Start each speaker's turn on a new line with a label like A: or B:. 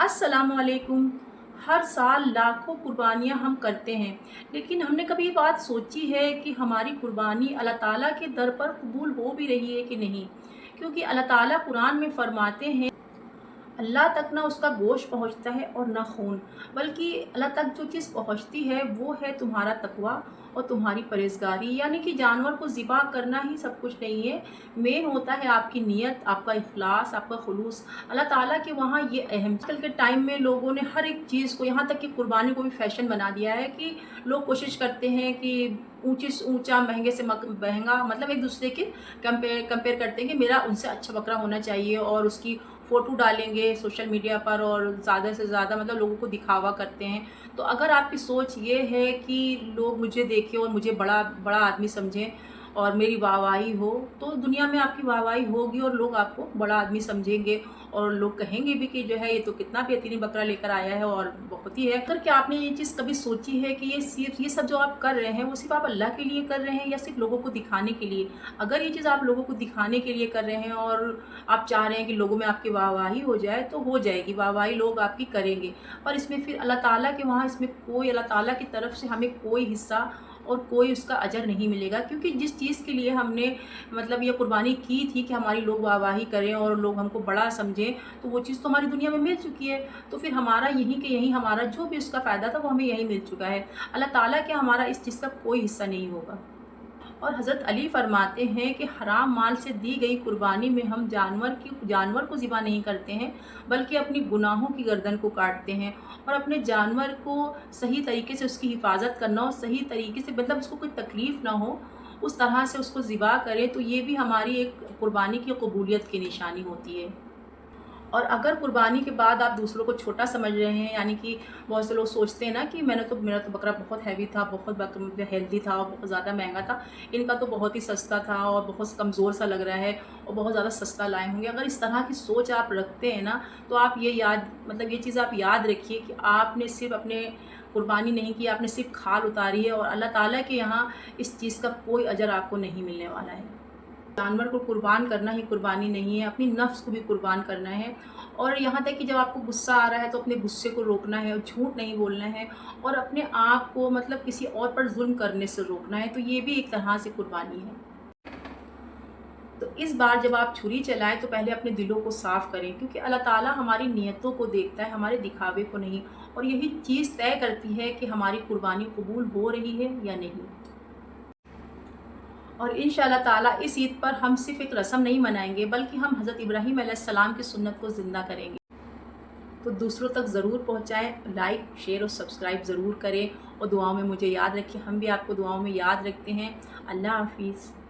A: अस्सलामुअलैकुम। हर साल लाखों कुर्बानियाँ हम करते हैं, लेकिन हमने कभी ये बात सोची है कि हमारी कुर्बानी अल्लाह ताला के दर पर कबूल हो भी रही है कि नहीं? क्योंकि अल्लाह ताला कुरान में फरमाते हैं, अल्लाह तक ना उसका गोश्त पहुँचता है और ना खून, बल्कि अल्लाह तक जो चीज़ पहुँचती है वो है तुम्हारा तकवा और तुम्हारी परहेज़गारी। यानी कि जानवर को ज़िबा करना ही सब कुछ नहीं है, मेन होता है आपकी नीयत, आपका इखलास, आपका खुलूस। अल्लाह ताला के वहाँ ये अहम। आजकल के टाइम में लोगों ने हर एक चीज़ को, यहाँ तक कि कुर्बानी को भी फ़ैशन बना दिया है कि लोग कोशिश करते हैं कि ऊँची से ऊँचा, महँगे से महँगा, मतलब एक दूसरे के कंपेयर करते हैं कि मेरा उनसे अच्छा बकरा होना चाहिए और उसकी फ़ोटो डालेंगे सोशल मीडिया पर और ज़्यादा से ज़्यादा मतलब लोगों को दिखावा करते हैं। तो अगर आपकी सोच ये है कि लोग मुझे देखें और मुझे बड़ा बड़ा आदमी समझें और मेरी वाहवाही हो, तो दुनिया में आपकी वाहवाही होगी और लोग आपको बड़ा आदमी समझेंगे और लोग कहेंगे भी कि जो है ये तो कितना बेहतरीन बकरा लेकर आया है और बहुत ही है। अगर क्या आपने ये चीज़ कभी सोची है कि ये सब जो आप कर रहे हैं वो सिर्फ़ आप अल्लाह के लिए कर रहे हैं या सिर्फ़ लोगों को दिखाने के लिए? अगर ये चीज़ आप लोगों को दिखाने के लिए कर रहे हैं और आप चाह रहे हैं कि लोगों में आपकी वाहवाही हो जाए, तो हो जाएगी, वाहवाही लोग आपकी करेंगे। पर इसमें फिर अल्लाह ताला के वहाँ इसमें कोई, अल्लाह ताला की तरफ से हमें कोई हिस्सा और कोई उसका अजर नहीं मिलेगा, क्योंकि जिस चीज़ के लिए हमने मतलब ये कुर्बानी की थी कि हमारी लोग वाहवाही करें और लोग हमको बड़ा समझें, तो वो चीज़ तो हमारी दुनिया में मिल चुकी है। तो फिर हमारा यहीं के यहीं हमारा जो भी उसका फ़ायदा था वो हमें यहीं मिल चुका है। अल्लाह ताला के हमारा इस चीज़ का कोई हिस्सा नहीं होगा। और हज़रत अली फरमाते हैं कि हराम माल से दी गई कुर्बानी में हम जानवर को ज़िबा नहीं करते हैं, बल्कि अपनी गुनाहों की गर्दन को काटते हैं और अपने जानवर को सही तरीके से उसकी हिफाजत करना और सही तरीके से, मतलब उसको कोई तकलीफ़ ना हो, उस तरह से उसको ज़िबा करें, तो ये भी हमारी एक कुर्बानी की कबूलियत की निशानी होती है। और अगर कुर्बानी के बाद आप दूसरों को छोटा समझ रहे हैं, यानी कि बहुत से लोग सोचते हैं ना कि मेरा तो बकरा बहुत हैवी था, बहुत हेल्दी था और बहुत ज़्यादा महंगा था, इनका तो बहुत ही सस्ता था और बहुत कमज़ोर सा लग रहा है और बहुत ज़्यादा सस्ता लाए होंगे। अगर इस तरह की सोच आप रखते हैं ना, तो आप ये चीज़ आप याद रखिए कि आपने सिर्फ़ अपने कुर्बानी नहीं की, आपने सिर्फ़ खाल उतारी है और अल्लाह ताला के यहाँ इस चीज़ का कोई अजर आपको नहीं मिलने वाला है। जानवर को कुर्बान करना ही कुर्बानी नहीं है, अपनी नफ्स को भी कुर्बान करना है। और यहाँ तक कि जब आपको गुस्सा आ रहा है तो अपने गुस्से को रोकना है और झूठ नहीं बोलना है और अपने आप को मतलब किसी और पर जुल्म करने से रोकना है, तो ये भी एक तरह से कुर्बानी है। तो इस बार जब आप छुरी चलाएं तो पहले अपने दिलों को साफ़ करें, क्योंकि अल्लाह ताला हमारी नीयतों को देखता है, हमारे दिखावे को नहीं, और यही चीज़ तय करती है कि हमारी कुर्बानी कबूल हो रही है या नहीं। और इंशाअल्लाह ताला इस ईद पर हम सिर्फ़ एक रस्म नहीं मनाएंगे, बल्कि हम हज़रत इब्राहीम अलैहिस्सलाम की सुन्नत को ज़िंदा करेंगे। तो दूसरों तक ज़रूर पहुँचाएँ, लाइक, शेयर और सब्सक्राइब ज़रूर करें और दुआओं में मुझे याद रखें। हम भी आपको दुआओं में याद रखते हैं। अल्लाह हाफ़िज़।